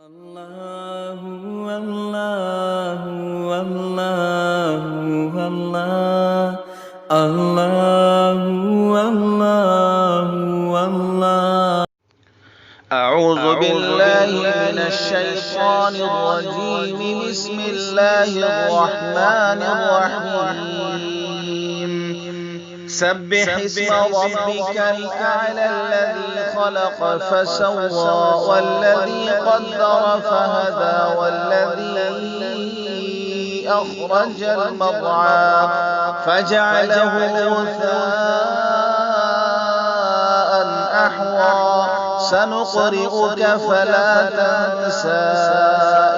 الله الله الله الله الله الله الله. أعوذ بالله من الشيطان الرجيم. بسم الله الرحمن الرحيم. سبح اسم ربك الأعلى الذي خلق فسوى والذي قدر فهدى والذي أخرج المرعى فجعله غثاء أحوى. سنقرئك فلا تنسى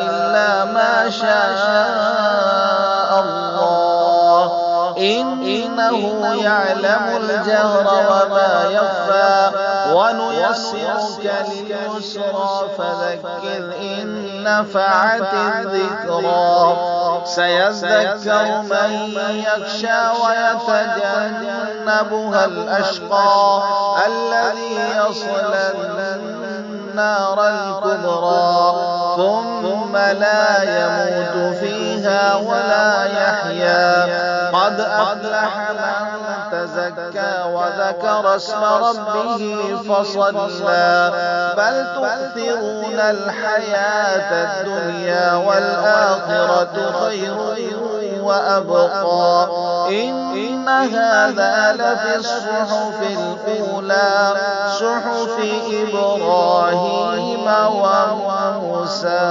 إلا ما شاء الله إنه يعلم الجهر وما يخفى ونيسرك لليسرى فذكر إن نفعت الذكرى. سيذكر من يخشى ويتجنبها الأشقى الذي يصلى النار الكبرى ثم لا يموت فيها ولا يحيا. قد أفلح من تزكى وذكر اسم ربه فصلى بل تؤثرون الحياة الدنيا والآخرة خير وأبقى. إن هذا لفي الصحف الأولى صحف إبراهيم وموسى.